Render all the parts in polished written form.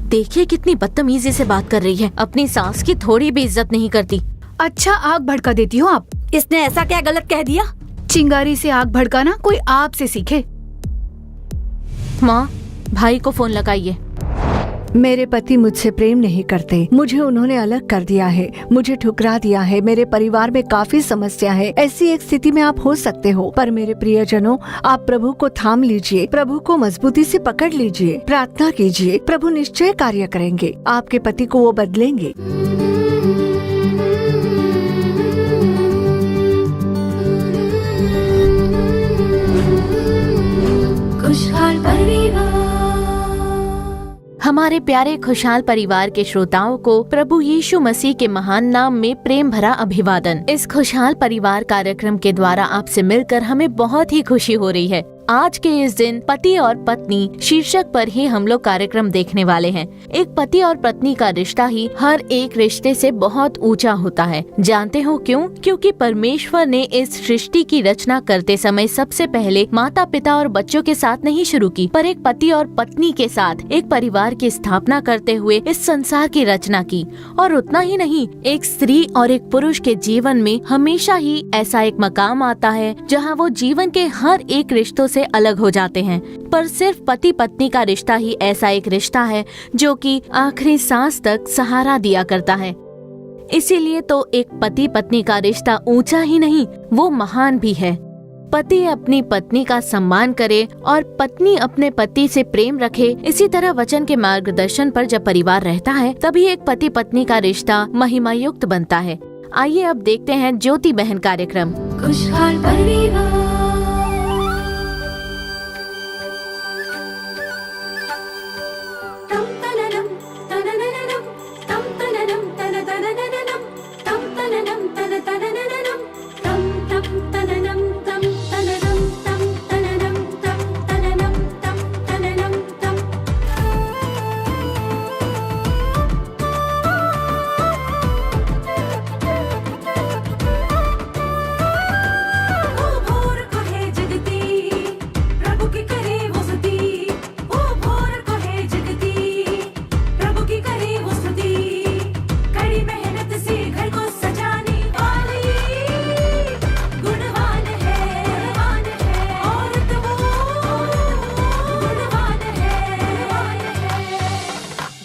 देखिए कितनी बदतमीजी से बात कर रही है, अपनी सास की थोड़ी भी इज्जत नहीं करती। अच्छा आग भड़का देती हो आप। इसने ऐसा क्या गलत कह दिया? चिंगारी से आग भड़काना कोई आपसे सीखे। माँ, भाई को फोन लगाइए। मेरे पति मुझसे प्रेम नहीं करते, मुझे उन्होंने अलग कर दिया है, मुझे ठुकरा दिया है, मेरे परिवार में काफी समस्या है। ऐसी एक स्थिति में आप हो सकते हो, पर मेरे प्रियजनों, आप प्रभु को थाम लीजिए, प्रभु को मजबूती से पकड़ लीजिए, प्रार्थना कीजिए, प्रभु निश्चय कार्य करेंगे, आपके पति को वो बदलेंगे। खुशहाल परिवार। हमारे प्यारे खुशहाल परिवार के श्रोताओं को प्रभु यीशु मसीह के महान नाम में प्रेम भरा अभिवादन। इस खुशहाल परिवार कार्यक्रम के द्वारा आपसे मिलकर हमें बहुत ही खुशी हो रही है। आज के इस दिन पति और पत्नी शीर्षक पर ही हम लोग कार्यक्रम देखने वाले हैं। एक पति और पत्नी का रिश्ता ही हर एक रिश्ते से बहुत ऊंचा होता है। जानते हो क्यों? क्योंकि परमेश्वर ने इस सृष्टि की रचना करते समय सबसे पहले माता पिता और बच्चों के साथ नहीं शुरू की, पर एक पति और पत्नी के साथ एक परिवार की स्थापना करते हुए इस संसार की रचना की। और उतना ही नहीं, एक स्त्री और एक पुरुष के जीवन में हमेशा ही ऐसा एक मकाम आता है जहाँ वो जीवन के हर एक रिश्तों से अलग हो जाते हैं, पर सिर्फ पति पत्नी का रिश्ता ही ऐसा एक रिश्ता है जो कि आखिरी सांस तक सहारा दिया करता है। इसीलिए तो एक पति पत्नी का रिश्ता ऊंचा ही नहीं, वो महान भी है। पति अपनी पत्नी का सम्मान करे और पत्नी अपने पति से प्रेम रखे। इसी तरह वचन के मार्गदर्शन पर जब परिवार रहता है, तभी एक पति पत्नी का रिश्ता महिमायुक्त बनता है। आइए अब देखते हैं ज्योति बहन कार्यक्रम। खुशहाल परिवार।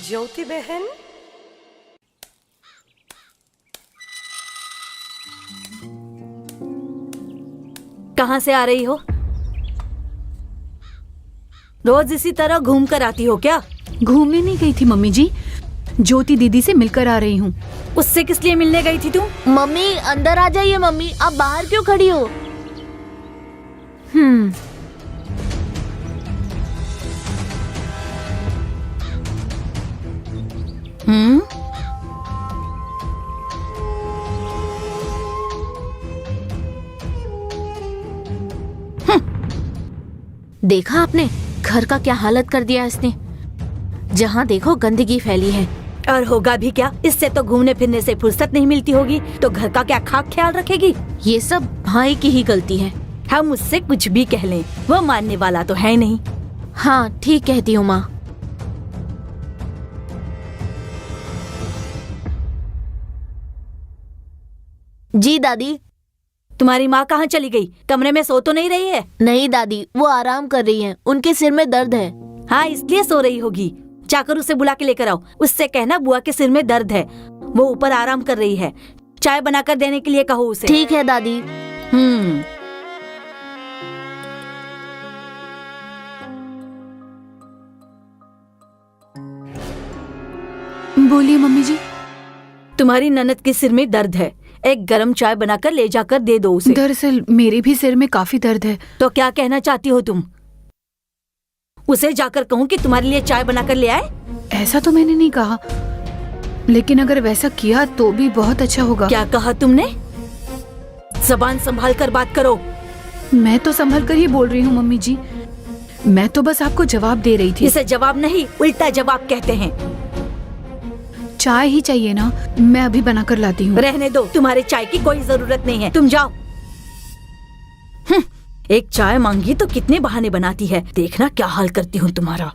ज्योति बहन, कहाँ से आ रही हो? रोज इसी तरह घूम कर आती हो क्या? घूमने नहीं गई थी मम्मी जी, ज्योति दीदी से मिलकर आ रही हूँ। उससे किस लिए मिलने गई थी तुम? मम्मी अंदर आ जाइए। मम्मी आप बाहर क्यों खड़ी हो? देखा आपने घर का क्या हालत कर दिया इसने। जहाँ देखो गंदगी फैली है। और होगा भी क्या, इससे तो घूमने फिरने से फुर्सत नहीं मिलती होगी, तो घर का क्या खाक ख्याल रखेगी? ये सब भाई की ही गलती है। हम उससे कुछ भी कह लें, वो मानने वाला तो है नहीं। हाँ ठीक कहती हूँ माँ। जी दादी। तुम्हारी माँ कहाँ चली गई? कमरे में सो तो नहीं रही है? नहीं दादी, वो आराम कर रही हैं। उनके सिर में दर्द है। हाँ इसलिए सो रही होगी। जाकर उसे बुला के लेकर आओ। उससे कहना बुआ के सिर में दर्द है, वो ऊपर आराम कर रही है। चाय बनाकर देने के लिए कहो उसे। ठीक है दादी। बोलिए मम्मी जी। तुम्हारी ननद के सिर में दर्द है, एक गरम चाय बनाकर ले जाकर दे दो उसे। दरअसल मेरे भी सिर में काफी दर्द है। तो क्या कहना चाहती हो तुम? उसे जाकर कहूँ कि तुम्हारे लिए चाय बनाकर ले आए? ऐसा तो मैंने नहीं कहा, लेकिन अगर वैसा किया तो भी बहुत अच्छा होगा। क्या कहा तुमने? जबान संभाल कर बात करो। मैं तो संभल कर ही बोल रही हूँ मम्मी जी, मैं तो बस आपको जवाब दे रही थी। इसे जवाब नहीं, उल्टा जवाब कहते हैं। चाय ही चाहिए ना, मैं अभी बनाकर लाती हूँ। रहने दो, तुम्हारे चाय की कोई जरूरत नहीं है, तुम जाओ। एक चाय मांगी तो कितने बहाने बनाती है, देखना क्या हाल करती हूँ तुम्हारा।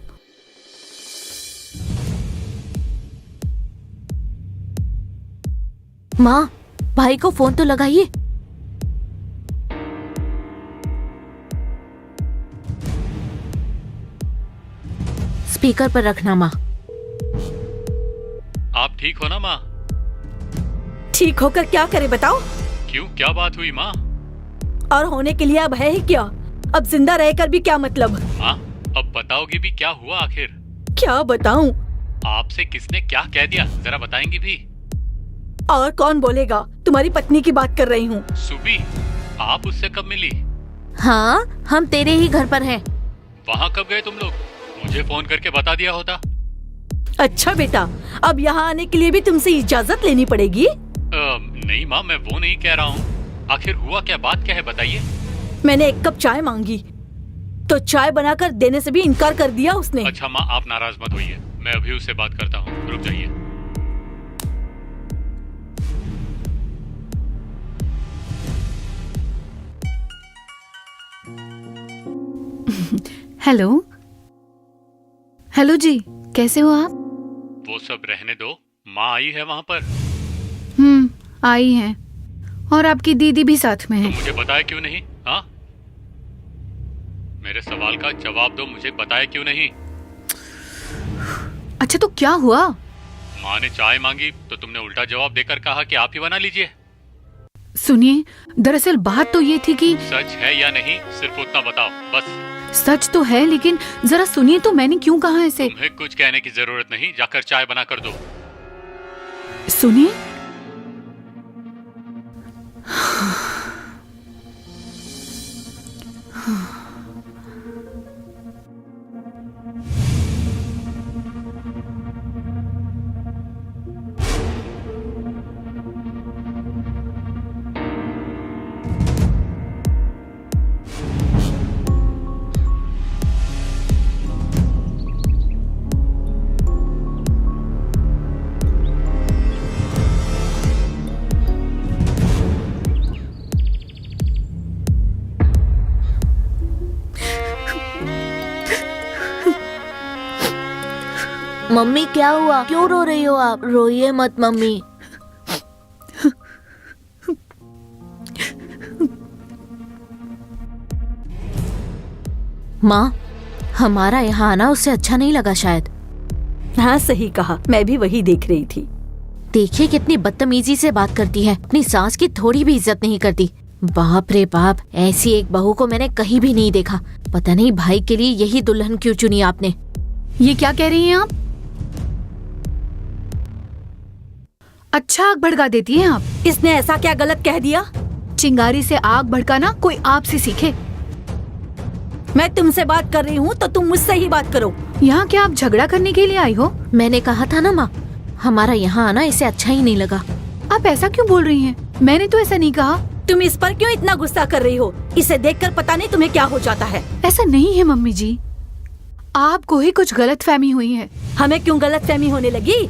माँ, भाई को फोन तो लगाइए। स्पीकर पर रखना माँ। आप ठीक हो ना माँ? ठीक होकर क्या करे बताओ? क्यों, क्या बात हुई माँ? और होने के लिए अब है ही क्या? अब जिंदा रहकर भी क्या मतलब? माँ, अब बताओगी भी क्या हुआ आखिर? क्या बताऊं? आपसे किसने क्या कह दिया, जरा बताएंगी भी? और कौन बोलेगा? तुम्हारी पत्नी की बात कर रही हूँ। सुबी, आप उससे कब मिली? हाँ, हम तेरे ही घर पर हैं। वहाँ कब गए तुम लोग? मुझे फोन करके बता दिया होता। अच्छा बेटा, अब यहाँ आने के लिए भी तुमसे इजाजत लेनी पड़ेगी? नहीं माँ, मैं वो नहीं कह रहा हूँ। आखिर हुआ क्या, बात क्या है, बताइए। मैंने एक कप चाय मांगी तो चाय बनाकर देने से भी इनकार कर दिया उसने। अच्छा माँ, आप नाराज मत होइए, मैं अभी उससे बात करता हूँ, रुक जाइए। हेलो। हेलो जी, कैसे हो आप? वो सब रहने दो, माँ आई है वहाँ पर? आई हैं। और आपकी दीदी भी साथ में तो है। मुझे बताया क्यों नहीं? हाँ, मेरे सवाल का जवाब दो, मुझे बताया क्यों नहीं? अच्छा तो क्या हुआ? माँ ने चाय मांगी तो तुमने उल्टा जवाब देकर कहा कि आप ही बना लीजिए। सुनिए, दरअसल बात तो ये थी कि सच है या नहीं, सिर्फ उतना बताओ बस। सच तो है, लेकिन जरा सुनिए तो मैंने क्यों कहा ऐसे। तुम्हें कुछ कहने की जरूरत नहीं, जाकर चाय बना कर दो। सुनिए, मम्मी क्या हुआ? क्यों रो रही हो आप? रोइए मत मम्मी। माँ, हमारा यहाँ आना उससे अच्छा नहीं लगा शायद। हाँ सही कहा, मैं भी वही देख रही थी। देखिए कितनी बदतमीजी से बात करती है, अपनी सास की थोड़ी भी इज्जत नहीं करती। बाप रे बाप, ऐसी एक बहू को मैंने कहीं भी नहीं देखा। पता नहीं भाई के लिए यही दुल्हन क्यों चुनी आपने। ये क्या कह रही हैं आप? अच्छा आग भड़का देती हैं आप। इसने ऐसा क्या गलत कह दिया? चिंगारी से आग भड़काना कोई आपसे सीखे। मैं तुमसे बात कर रही हूँ तो तुम मुझसे ही बात करो। यहाँ क्या आप झगड़ा करने के लिए आई हो? मैंने कहा था ना माँ, हमारा यहाँ आना इसे अच्छा ही नहीं लगा। आप ऐसा क्यों बोल रही हैं? मैंने तो ऐसा नहीं कहा। तुम इस पर क्यों इतना गुस्सा कर रही हो? इसे देखकर पता नहीं तुम्हें क्या हो जाता है। ऐसा नहीं है मम्मी जी, आपको ही कुछ गलतफहमी हुई है। हमें क्यों गलतफहमी होने लगी?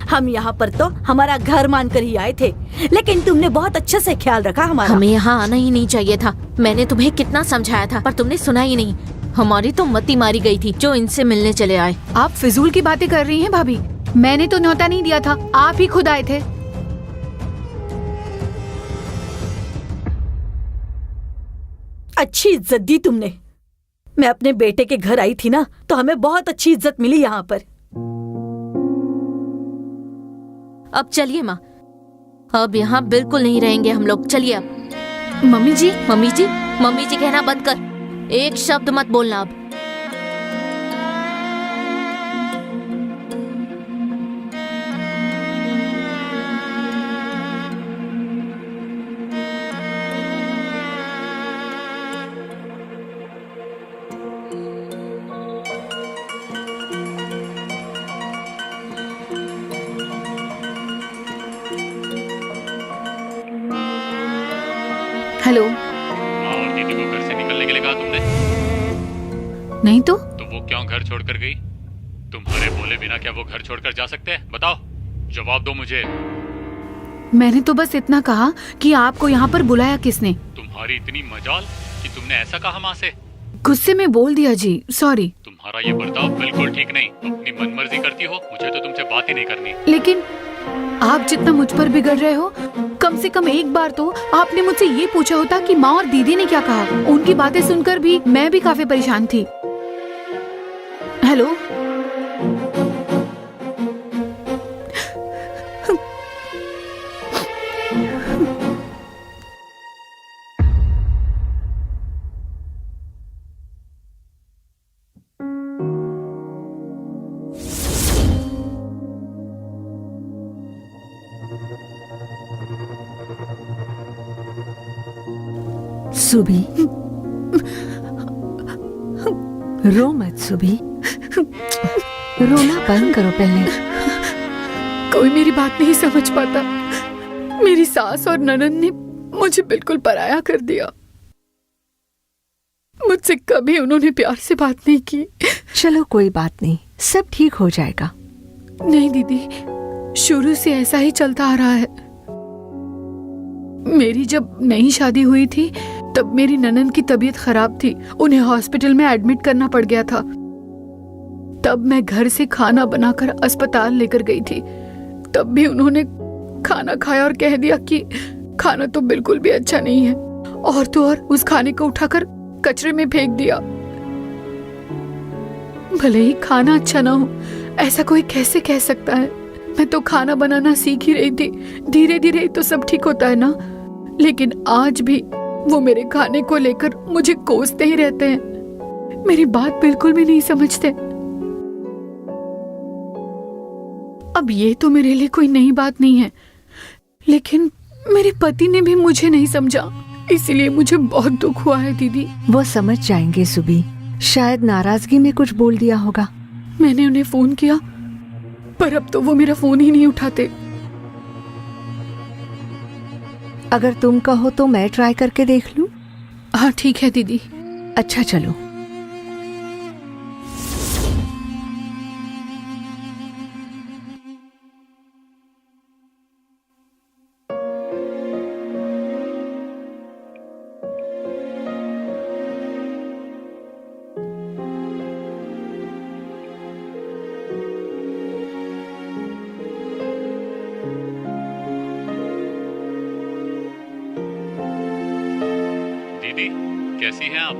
हम यहाँ पर तो हमारा घर मानकर ही आए थे, लेकिन तुमने बहुत अच्छे से ख्याल रखा हमारा। हमें यहाँ आना ही नहीं चाहिए था। मैंने तुम्हें कितना समझाया था पर तुमने सुना ही नहीं। हमारी तो मती मारी गई थी जो इनसे मिलने चले आए। आप फिजूल की बातें कर रही हैं भाभी। मैंने तो न्योता नहीं दिया था, आप ही खुद आए थे। अच्छी इज्जत दी तुमने। मैं अपने बेटे के घर आई थी ना, तो हमें बहुत अच्छी इज्जत मिली यहाँ पर। अब चलिए माँ, अब यहाँ बिल्कुल नहीं रहेंगे हम लोग। चलिए अब। मम्मी जी, मम्मी जी, मम्मी जी कहना बंद कर। एक शब्द मत बोलना अब। हेलो। माँ और दीदी को घर से निकलने के लिए कहा तुमने? नहीं तो वो क्यों घर छोड़कर गई? तुम्हारे बोले बिना क्या वो घर छोड़कर जा सकते हैं? बताओ, जवाब दो मुझे। मैंने तो बस इतना कहा कि आपको यहाँ पर बुलाया किसने। तुम्हारी इतनी मजाल कि तुमने ऐसा कहा माँ से? गुस्से में बोल दिया जी, सॉरी। तुम्हारा ये बर्ताव बिल्कुल ठीक नहीं। अपनी मनमर्जी करती हो, मुझे तो तुमसे बात ही नहीं करनी। लेकिन आप जितना मुझ पर बिगड़ रहे हो, कम से कम एक बार तो आपने मुझसे ये पूछा होता कि माँ और दीदी ने क्या कहा। उनकी बातें सुनकर भी मैं भी काफी परेशान थी। हेलो, सुबी, रो मत सुबी, रोना बंद करो पहले। कोई मेरी बात नहीं समझ पाता। मेरी सास और ननद ने मुझे बिल्कुल पराया कर दिया। मुझसे कभी उन्होंने प्यार से बात नहीं की। चलो कोई बात नहीं, सब ठीक हो जाएगा। नहीं दीदी, शुरू से ऐसा ही चलता आ रहा है। मेरी जब नई शादी हुई थी तब मेरी ननद की तबीयत खराब थी, उन्हें हॉस्पिटल में एडमिट करना पड़ गया था। तब मैं घर से खाना बनाकर अस्पताल लेकर गई थी। तब भी उन्होंने खाना खाया और कह दिया कि खाना तो बिल्कुल भी अच्छा नहीं है, और तो और उस खाने को उठाकर कचरे में फेंक दिया। भले ही खाना अच्छा ना हो, ऐसा कोई कैसे कह सकता है। मैं तो खाना बनाना सीख ही रही थी, धीरे धीरे तो सब ठीक होता है ना। लेकिन आज भी वो मेरे खाने को लेकर मुझे कोसते ही रहते हैं, मेरी बात बिल्कुल भी नहीं समझते। अब ये तो मेरे लिए कोई नई बात नहीं है, लेकिन मेरे पति ने भी मुझे नहीं समझा, इसीलिए मुझे बहुत दुख हुआ है दीदी। वो समझ जाएंगे सुबी, शायद नाराजगी में कुछ बोल दिया होगा। मैंने उन्हें फोन किया, पर अब तो वो मेरा फोन ही नहीं उठाते। अगर तुम कहो तो मैं ट्राई करके देख लूं? हाँ ठीक है दीदी। अच्छा चलो। दीदी, कैसी हैं आप?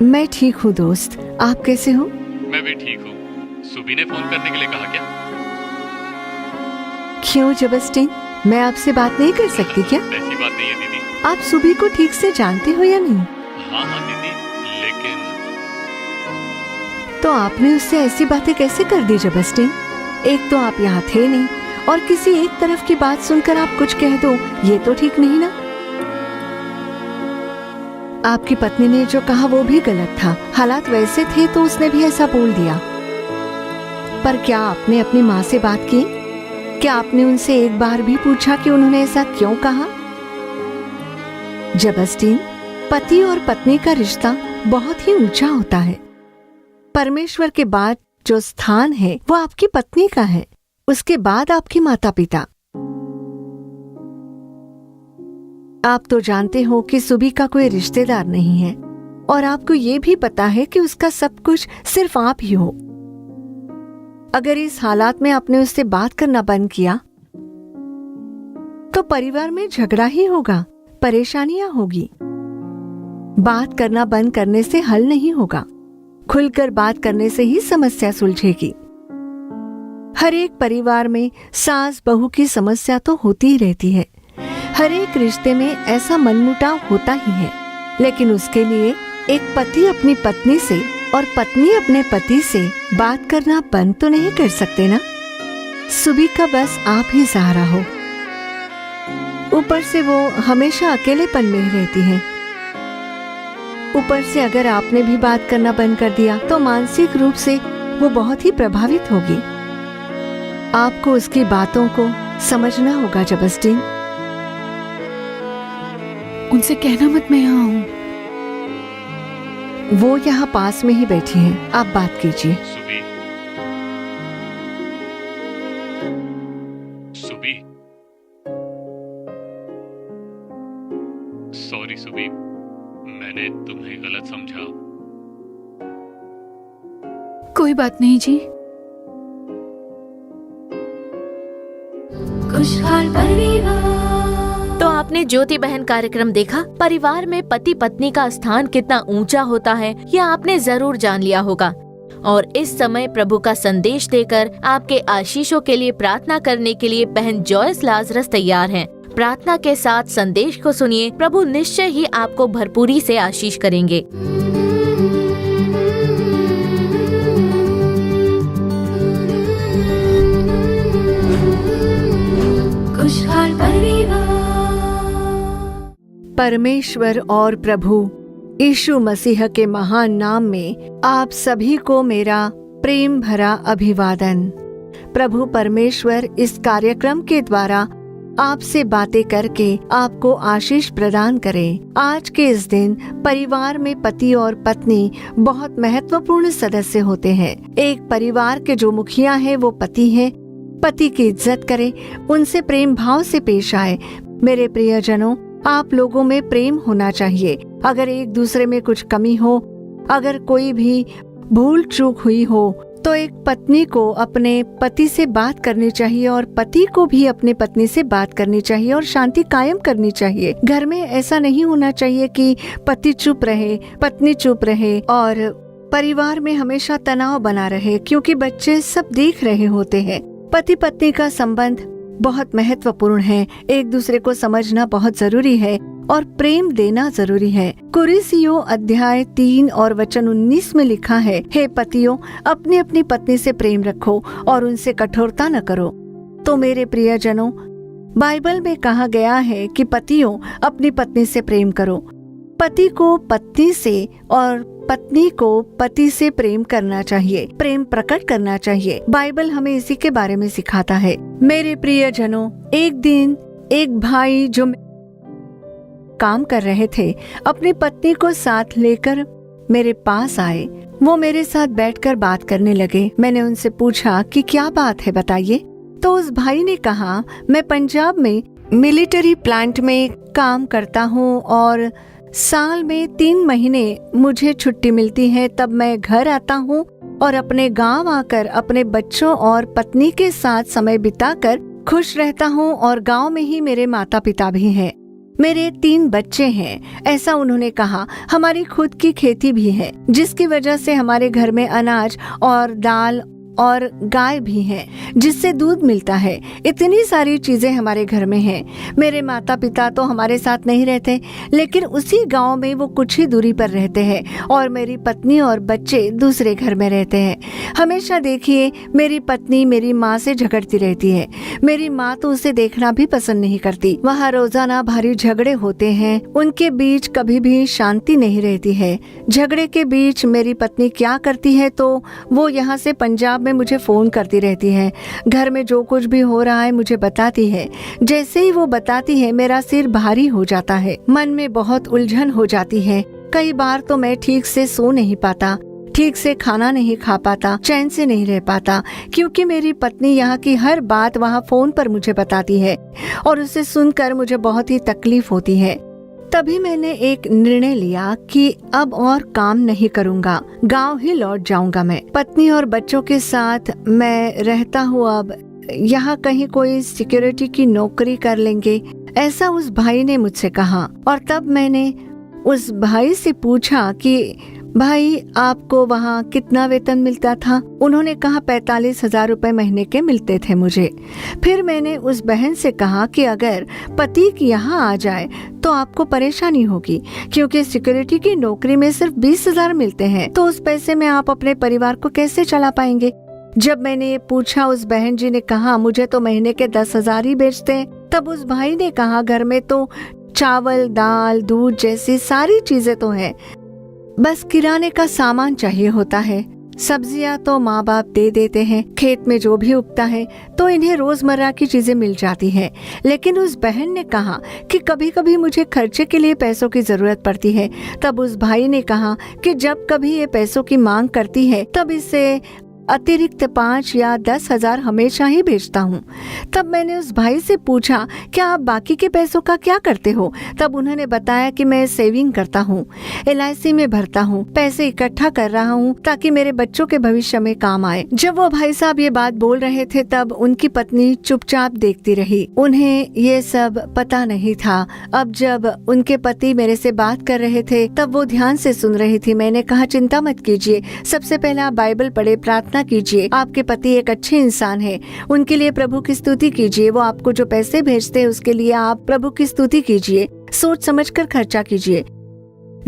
मैं ठीक हूँ दोस्त, आप कैसे हो? मैं भी ठीक हूँ। सुबी ने फोन करने के लिए कहा क्या? क्यों जबरस्टिन, मैं आपसे बात नहीं कर सकती क्या? ऐसी बात नहीं है दीदी। आप सुबी को ठीक से जानते हो या नहीं? हाँ हाँ दीदी, लेकिन तो आपने उससे ऐसी बातें कैसे कर दी जबरस्टिन? एक तो आप यहाँ थे नहीं, और किसी एक तरफ की बात सुनकर आप कुछ कह दो, ये तो ठीक नहीं ना। आपकी पत्नी ने जो कहा वो भी गलत था, हालात वैसे थे तो उसने भी ऐसा बोल दिया। पर क्या आपने अपनी माँ से बात की? क्या आपने उनसे एक बार भी पूछा कि उन्होंने ऐसा क्यों कहा? जबरस्टिन, पति और पत्नी का रिश्ता बहुत ही ऊंचा होता है। परमेश्वर के बाद जो स्थान है वो आपकी पत्नी का है, उसके बाद आपके माता पिता। आप तो जानते हो कि सुबी का कोई रिश्तेदार नहीं है, और आपको ये भी पता है कि उसका सब कुछ सिर्फ आप ही हो। अगर इस हालात में आपने उससे बात करना बंद किया तो परिवार में झगड़ा ही होगा, परेशानियां होगी। बात करना बंद करने से हल नहीं होगा, खुलकर बात करने से ही समस्या सुलझेगी। हर एक परिवार में सास बहू की समस्या तो होती ही रहती है। हर एक रिश्ते में ऐसा मनमुटाव होता ही है, लेकिन उसके लिए एक पति अपनी पत्नी से और पत्नी अपने पति से बात करना बंद तो नहीं कर सकते ना। सुबी का बस आप ही सहारा हो। ऊपर से वो हमेशा अकेलेपन में ही रहती है। ऊपर से अगर आपने भी बात करना बंद कर दिया तो मानसिक रूप से वो बहुत ही प्रभावित होगी। आपको उसकी बातों को समझना होगा जबरस्टिन। उनसे कहना मत मैं यहाँ हूँ। वो यहाँ पास में ही बैठी हैं, आप बात कीजिए। सुबी, सुबी, सॉरी सुबी, मैंने तुम्हें गलत समझा। कोई बात नहीं जी। खुशहाल परिवार। तो आपने ज्योति बहन कार्यक्रम देखा। परिवार में पति पत्नी का स्थान कितना ऊंचा होता है यह आपने जरूर जान लिया होगा। और इस समय प्रभु का संदेश देकर आपके आशीषों के लिए प्रार्थना करने के लिए बहन जॉयस लाजरस तैयार हैं। प्रार्थना के साथ संदेश को सुनिए। प्रभु निश्चय ही आपको भरपूरी से आशीष करेंगे। खुशहाल परिवार। परमेश्वर और प्रभु यीशु मसीह के महान नाम में आप सभी को मेरा प्रेम भरा अभिवादन। प्रभु परमेश्वर इस कार्यक्रम के द्वारा आपसे बातें करके आपको आशीष प्रदान करें। आज के इस दिन परिवार में पति और पत्नी बहुत महत्वपूर्ण सदस्य होते हैं। एक परिवार के जो मुखिया है वो पति है। पति की इज्जत करें, उनसे प्रेम भाव से पेश आए। मेरे प्रियजनों, आप लोगों में प्रेम होना चाहिए। अगर एक दूसरे में कुछ कमी हो, अगर कोई भी भूल चूक हुई हो, तो एक पत्नी को अपने पति से बात करनी चाहिए और पति को भी अपने पत्नी से बात करनी चाहिए और शांति कायम करनी चाहिए। घर में ऐसा नहीं होना चाहिए कि पति चुप रहे, पत्नी चुप रहे और परिवार में हमेशा तनाव बना रहे, क्योंकि बच्चे सब देख रहे होते हैं। पति पत्नी का संबंध बहुत महत्वपूर्ण है। एक दूसरे को समझना बहुत जरूरी है और प्रेम देना जरूरी है। कुरिसियों अध्याय 3 और वचन 19 में लिखा है, हे पतियों, अपनी अपनी पत्नी से प्रेम रखो और उनसे कठोरता न करो। तो मेरे प्रियजनों, बाइबल में कहा गया है कि पतियों अपनी पत्नी से प्रेम करो। पति को पत्नी से और पत्नी को पति से प्रेम करना चाहिए, प्रेम प्रकट करना चाहिए। बाइबल हमें इसी के बारे में सिखाता है। मेरे प्रियजनों, एक दिन एक भाई जो काम कर रहे थे अपनी पत्नी को साथ लेकर मेरे पास आए। वो मेरे साथ बैठकर बात करने लगे। मैंने उनसे पूछा कि क्या बात है, बताइए। तो उस भाई ने कहा, मैं पंजाब में मिलिट्री प्लांट में काम करता हूँ और साल में 3 महीने मुझे छुट्टी मिलती है। तब मैं घर आता हूँ और अपने गांव आकर अपने बच्चों और पत्नी के साथ समय बिताकर खुश रहता हूँ। और गांव में ही मेरे माता पिता भी हैं। मेरे 3 बच्चे हैं। ऐसा उन्होंने कहा। हमारी खुद की खेती भी है, जिसकी वजह से हमारे घर में अनाज और दाल और गाय भी है, जिससे दूध मिलता है। इतनी सारी चीजें हमारे घर में हैं। मेरे माता पिता तो हमारे साथ नहीं रहते, लेकिन उसी गांव में वो कुछ ही दूरी पर रहते हैं और मेरी पत्नी और बच्चे दूसरे घर में रहते हैं। हमेशा देखिए, मेरी पत्नी मेरी माँ से झगड़ती रहती है। मेरी माँ तो उसे देखना भी पसंद नहीं करती। वहाँ रोजाना भारी झगड़े होते हैं। उनके बीच कभी भी शांति नहीं रहती है। झगड़े के बीच मेरी पत्नी क्या करती है, तो वो यहाँ से पंजाब में मुझे फोन करती रहती है। घर में जो कुछ भी हो रहा है मुझे बताती है। जैसे ही वो बताती है मेरा सिर भारी हो जाता है, मन में बहुत उलझन हो जाती है। कई बार तो मैं ठीक से सो नहीं पाता, ठीक से खाना नहीं खा पाता, चैन से नहीं रह पाता, क्योंकि मेरी पत्नी यहाँ की हर बात वहाँ फोन पर मुझे बताती है और उसे सुनकर मुझे बहुत ही तकलीफ होती है। तभी मैंने एक निर्णय लिया कि अब और काम नहीं करूँगा, गांव ही लौट जाऊंगा। मैं पत्नी और बच्चों के साथ मैं रहता हूँ। अब यहाँ कहीं कोई सिक्योरिटी की नौकरी कर लेंगे, ऐसा उस भाई ने मुझसे कहा। और तब मैंने उस भाई से पूछा कि भाई, आपको वहाँ कितना वेतन मिलता था? उन्होंने कहा 45,000 रुपए महीने के मिलते थे मुझे। फिर मैंने उस बहन से कहा कि अगर पति यहाँ आ जाए तो आपको परेशानी होगी, क्योंकि सिक्योरिटी की नौकरी में सिर्फ 20,000 मिलते हैं, तो उस पैसे में आप अपने परिवार को कैसे चला पाएंगे? जब मैंने ये पूछा, उस बहन जी ने कहा मुझे तो महीने के 10,000 ही बेचते हैं। तब उस भाई ने कहा, घर में तो चावल, दाल, दूध जैसी सारी चीजें तो है, बस किराने का सामान चाहिए होता है। सब्जियां तो माँ बाप दे देते हैं, खेत में जो भी उगता है तो इन्हें रोजमर्रा की चीजें मिल जाती हैं। लेकिन उस बहन ने कहा कि कभी कभी मुझे खर्चे के लिए पैसों की जरूरत पड़ती है। तब उस भाई ने कहा कि जब कभी ये पैसों की मांग करती है तब इसे अतिरिक्त 5 या 10,000 हमेशा ही भेजता हूँ। तब मैंने उस भाई से पूछा, क्या आप बाकी के पैसों का क्या करते हो? तब उन्होंने बताया कि मैं सेविंग करता हूँ, LIC में भरता हूँ, पैसे इकट्ठा कर रहा हूँ ताकि मेरे बच्चों के भविष्य में काम आए। जब वो भाई साहब ये बात बोल रहे थे तब उनकी पत्नी चुपचाप देखती रही। उन्हें ये सब पता नहीं था। अब जब उनके पति मेरे से बात कर रहे थे तब वो ध्यान से सुन रही थी। मैंने कहा, चिंता मत कीजिए, सबसे पहले आप बाइबल पढ़े, प्रार्थना कीजिए। आपके पति एक अच्छे इंसान है, उनके लिए प्रभु की स्तुति कीजिए। वो आपको जो पैसे भेजते हैं उसके लिए आप प्रभु की स्तुति कीजिए। सोच समझकर खर्चा कीजिए।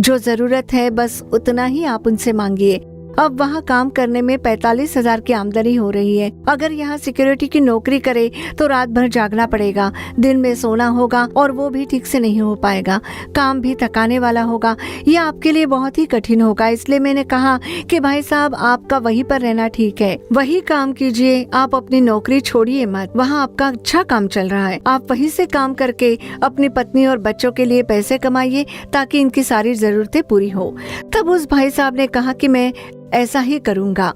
जो जरूरत है बस उतना ही आप उनसे मांगिए। अब वहाँ काम करने में 45,000 की आमदनी हो रही है। अगर यहाँ सिक्योरिटी की नौकरी करे तो रात भर जागना पड़ेगा, दिन में सोना होगा और वो भी ठीक से नहीं हो पाएगा। काम भी थकाने वाला होगा, यह आपके लिए बहुत ही कठिन होगा। इसलिए मैंने कहा कि भाई साहब, आपका वहीं पर रहना ठीक है, वही काम कीजिए, आप अपनी नौकरी छोड़िए मत। वहाँ आपका अच्छा काम चल रहा है, आप वहीं से काम करके अपनी पत्नी और बच्चों के लिए पैसे कमाइए ताकि इनकी सारी जरूरतें पूरी हो। तब उस भाई साहब ने कहा कि मैं ऐसा ही करूँगा।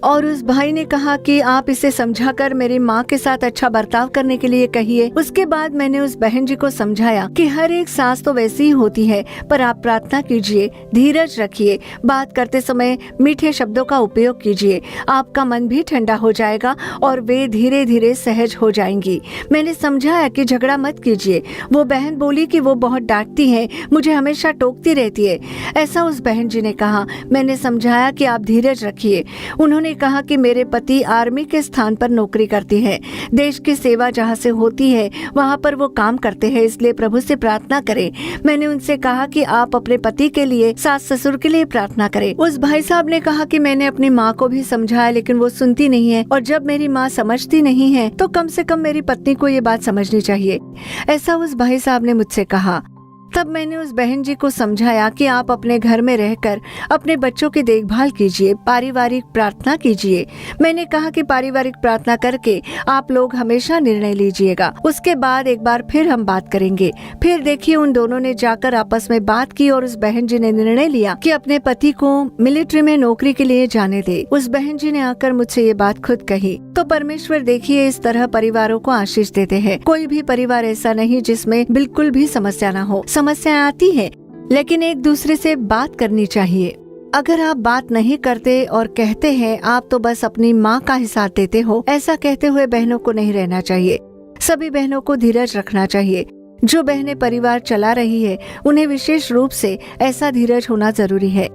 और उस भाई ने कहा कि आप इसे समझाकर मेरी माँ के साथ अच्छा बर्ताव करने के लिए कहिए। उसके बाद मैंने उस बहन जी को समझाया कि हर एक सास तो वैसी ही होती है, पर आप प्रार्थना कीजिए, धीरज रखिए, बात करते समय मीठे शब्दों का उपयोग कीजिए, आपका मन भी ठंडा हो जाएगा और वे धीरे धीरे सहज हो जाएंगी। मैंने समझाया कि झगड़ा मत कीजिए। वो बहन बोली कि वो बहुत डांटती है, मुझे हमेशा टोकती रहती है, ऐसा उस बहन जी ने कहा। मैंने समझाया कि आप धीरज रखिए। उन्होंने कहा कि मेरे पति आर्मी के स्थान पर नौकरी करते हैं, देश की सेवा जहाँ से होती है वहाँ पर वो काम करते हैं, इसलिए प्रभु से प्रार्थना करें। मैंने उनसे कहा कि आप अपने पति के लिए, सास ससुर के लिए प्रार्थना करें। उस भाई साहब ने कहा कि मैंने अपनी माँ को भी समझाया लेकिन वो सुनती नहीं है, और जब मेरी माँ समझती नहीं है तो कम से कम मेरी पत्नी को ये बात समझनी चाहिए, ऐसा उस भाई साहब ने मुझसे कहा। तब मैंने उस बहन जी को समझाया कि आप अपने घर में रहकर अपने बच्चों की देखभाल कीजिए, पारिवारिक प्रार्थना कीजिए। मैंने कहा कि पारिवारिक प्रार्थना करके आप लोग हमेशा निर्णय लीजिएगा, उसके बाद एक बार फिर हम बात करेंगे। फिर देखिए, उन दोनों ने जाकर आपस में बात की और उस बहन जी ने निर्णय लिया कि अपने पति को मिलिट्री में नौकरी के लिए जाने दे। उस बहन जी ने आकर मुझसे ये बात खुद कही। तो परमेश्वर देखिए इस तरह परिवारों को आशीष देते हैं। कोई भी परिवार ऐसा नहीं जिसमें बिल्कुल भी समस्या न हो। समस्याएं आती है लेकिन एक दूसरे से बात करनी चाहिए। अगर आप बात नहीं करते और कहते हैं आप तो बस अपनी माँ का ही साथ देते हो, ऐसा कहते हुए बहनों को नहीं रहना चाहिए। सभी बहनों को धीरज रखना चाहिए। जो बहनें परिवार चला रही है उन्हें विशेष रूप से ऐसा धीरज होना जरूरी है।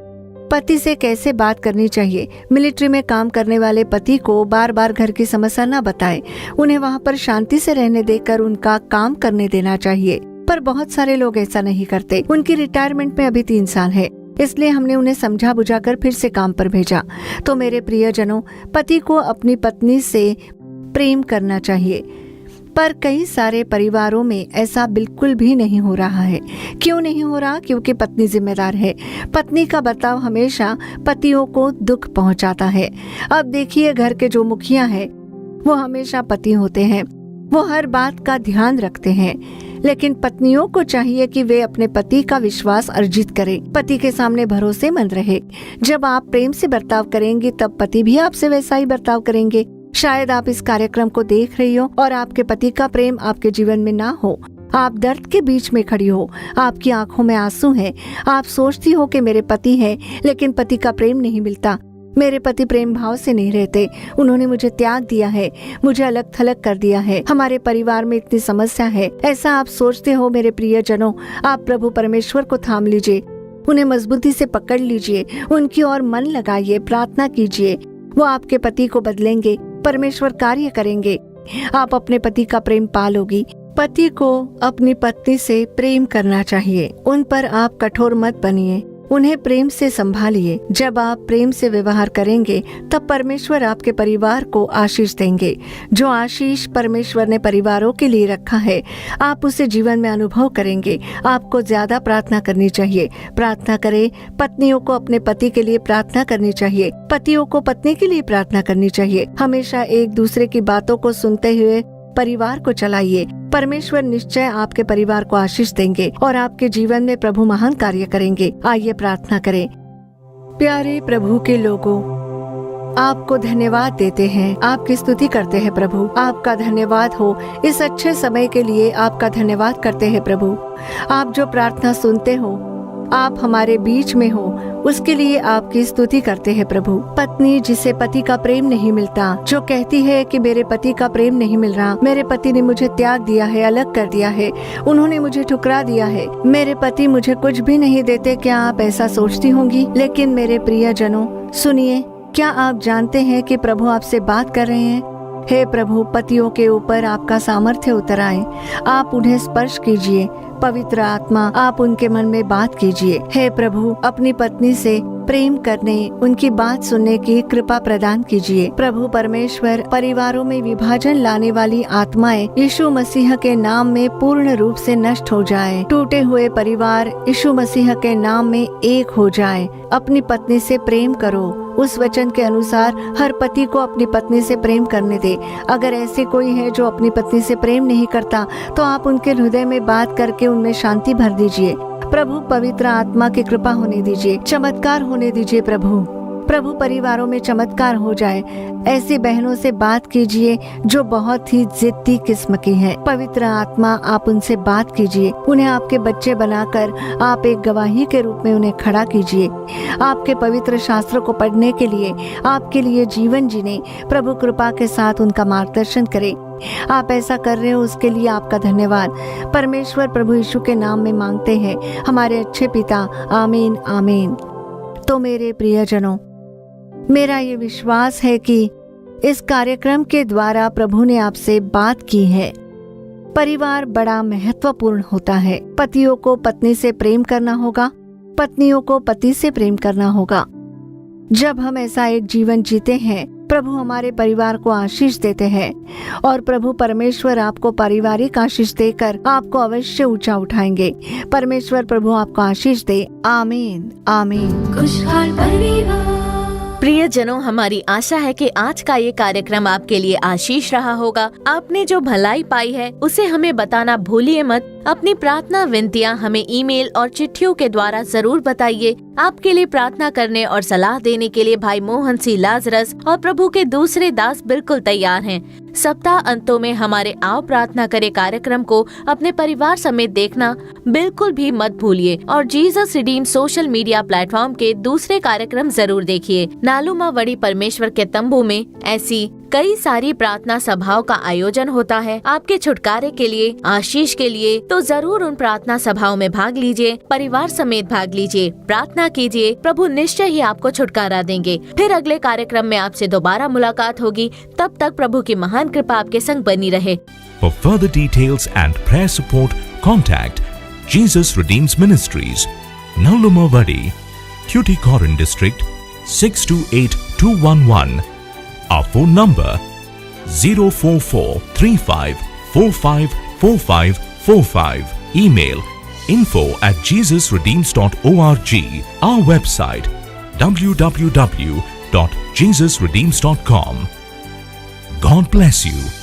पति से कैसे बात करनी चाहिए। मिलिट्री में काम करने वाले पति को बार बार घर की समस्या न बताएं। उन्हें वहाँ पर शांति से रहने देकर उनका काम करने देना चाहिए। पर बहुत सारे लोग ऐसा नहीं करते। उनकी रिटायरमेंट में अभी 3 साल है, इसलिए हमने उन्हें समझा बुझाकर फिर से काम पर भेजा। तो मेरे प्रियजनों, पति को अपनी पत्नी से प्रेम करना चाहिए, पर कई सारे परिवारों में ऐसा बिल्कुल भी नहीं हो रहा है। क्यों नहीं हो रहा? क्योंकि पत्नी जिम्मेदार है। पत्नी का बर्ताव हमेशा पतियों को दुख पहुंचाता है। अब देखिए, घर के जो मुखिया हैं वो हमेशा पति होते हैं, वो हर बात का ध्यान रखते हैं, लेकिन पत्नियों को चाहिए कि वे अपने पति का विश्वास अर्जित करें, पति के सामने भरोसेमंद रहे। जब आप प्रेम से बर्ताव करेंगे तब पति भी आपसे वैसा ही बर्ताव करेंगे। शायद आप इस कार्यक्रम को देख रही हो और आपके पति का प्रेम आपके जीवन में ना हो। आप दर्द के बीच में खड़ी हो, आपकी आंखों में आंसू हैं। आप सोचती हो कि मेरे पति हैं, लेकिन पति का प्रेम नहीं मिलता। मेरे पति प्रेम भाव से नहीं रहते, उन्होंने मुझे त्याग दिया है, मुझे अलग थलग कर दिया है, हमारे परिवार में इतनी समस्या है। ऐसा आप सोचते हो मेरे प्रियजनों, आप प्रभु परमेश्वर को थाम लीजिए, उन्हें मजबूती से पकड़ लीजिए, उनकी ओर मन लगाइए, प्रार्थना कीजिए। वो आपके पति को बदलेंगे, परमेश्वर कार्य करेंगे, आप अपने पति का प्रेम पालोगी। पति को अपनी पत्नी से प्रेम करना चाहिए। उन पर आप कठोर मत बनिए, उन्हें प्रेम से संभालिए। जब आप प्रेम से व्यवहार करेंगे तब परमेश्वर आपके परिवार को आशीष देंगे। जो आशीष परमेश्वर ने परिवारों के लिए रखा है, आप उसे जीवन में अनुभव करेंगे। आपको ज्यादा प्रार्थना करनी चाहिए। प्रार्थना करें। पत्नियों को अपने पति के लिए प्रार्थना करनी चाहिए, पतियों को पत्नी के लिए प्रार्थना करनी चाहिए। हमेशा एक दूसरे की बातों को सुनते हुए परिवार को चलाइए। परमेश्वर निश्चय आपके परिवार को आशीष देंगे और आपके जीवन में प्रभु महान कार्य करेंगे। आइए प्रार्थना करें। प्यारे प्रभु के लोगों, आपको धन्यवाद देते हैं, आपकी स्तुति करते हैं प्रभु। आपका धन्यवाद हो इस अच्छे समय के लिए, आपका धन्यवाद करते हैं प्रभु। आप जो प्रार्थना सुनते हो, आप हमारे बीच में हो, उसके लिए आपकी स्तुति करते हैं प्रभु। पत्नी जिसे पति का प्रेम नहीं मिलता, जो कहती है कि मेरे पति का प्रेम नहीं मिल रहा, मेरे पति ने मुझे त्याग दिया है, अलग कर दिया है, उन्होंने मुझे ठुकरा दिया है, मेरे पति मुझे कुछ भी नहीं देते, क्या आप ऐसा सोचती होंगी? लेकिन मेरे प्रियजनों सुनिए, क्या आप जानते हैं कि प्रभु आपसे बात कर रहे हैं? हे प्रभु, पतियों के ऊपर आपका सामर्थ्य उतर आए, आप उन्हें स्पर्श कीजिए, पवित्र आत्मा आप उनके मन में बात कीजिए। हे प्रभु, अपनी पत्नी से प्रेम करने, उनकी बात सुनने की कृपा प्रदान कीजिए। प्रभु परमेश्वर, परिवारों में विभाजन लाने वाली आत्माएं यीशु मसीह के नाम में पूर्ण रूप से नष्ट हो जाए। टूटे हुए परिवार यीशु मसीह के नाम में एक हो जाए। अपनी पत्नी से प्रेम करो, उस वचन के अनुसार हर पति को अपनी पत्नी से प्रेम करने दे। अगर ऐसे कोई है जो अपनी पत्नी से प्रेम नहीं करता, तो आप उनके हृदय में बात करके उनमें शांति भर दीजिए। प्रभु, पवित्र आत्मा की कृपा होने दीजिए, चमत्कार होने दीजिए प्रभु, परिवारों में चमत्कार हो जाए। ऐसी बहनों से बात कीजिए जो बहुत ही जिद्दी किस्म की हैं। पवित्र आत्मा आप उनसे बात कीजिए, उन्हें आपके बच्चे बनाकर आप एक गवाही के रूप में उन्हें खड़ा कीजिए। आपके पवित्र शास्त्रों को पढ़ने के लिए, आपके लिए जीवन जीने प्रभु कृपा के साथ उनका मार्गदर्शन करें। आप ऐसा कर रहे हो, उसके लिए आपका धन्यवाद। परमेश्वर प्रभु यीशु के नाम में मांगते हैं, हमारे अच्छे पिता। आमीन आमीन। तो मेरे प्रियजनों, मेरा ये विश्वास है कि इस कार्यक्रम के द्वारा प्रभु ने आपसे बात की है। परिवार बड़ा महत्वपूर्ण होता है। पतियों को पत्नी से प्रेम करना होगा, पत्नियों को पति से प्रेम करना होगा। जब हम ऐसा एक जीवन जीते हैं, प्रभु हमारे परिवार को आशीष देते हैं और प्रभु परमेश्वर आपको पारिवारिक आशीष देकर आपको अवश्य ऊंचा उठाएंगे। परमेश्वर प्रभु आपको आशीष दे। आमीन आमीन। खुशहाल परिवार। प्रियजनों, हमारी आशा है कि आज का ये कार्यक्रम आपके लिए आशीष रहा होगा। आपने जो भलाई पाई है उसे हमें बताना भूलिए मत। अपनी प्रार्थना विनतियाँ हमें ईमेल और चिट्ठियों के द्वारा जरूर बताइए। आपके लिए प्रार्थना करने और सलाह देने के लिए भाई मोहन सी लाजरस और प्रभु के दूसरे दास बिल्कुल तैयार हैं। सप्ताह अंतों में हमारे आओ प्रार्थना करे कार्यक्रम को अपने परिवार समेत देखना बिल्कुल भी मत भूलिए और Jesus redeem social media platform के दूसरे कार्यक्रम जरूर देखिए। नालुमा वड़ी परमेश्वर के तंबू में ऐसी कई सारी प्रार्थना सभाओं का आयोजन होता है आपके छुटकारे के लिए, आशीष के लिए। तो जरूर उन प्रार्थना सभाओं में भाग लीजिए, परिवार समेत भाग लीजिए, प्रार्थना कीजिए। प्रभु निश्चय ही आपको छुटकारा देंगे। फिर अगले कार्यक्रम में आपसे दोबारा मुलाकात होगी। तब तक प्रभु की महान कृपा आपके संग बनी रहे। For further details and prayer support, contact Jesus Redeems Ministries, Nalluma Vadi, Tuticorin District, 628211. Our phone number 04435454545. Email info@jesusredeems.org. Our website www.jesusredeems.com. God bless you.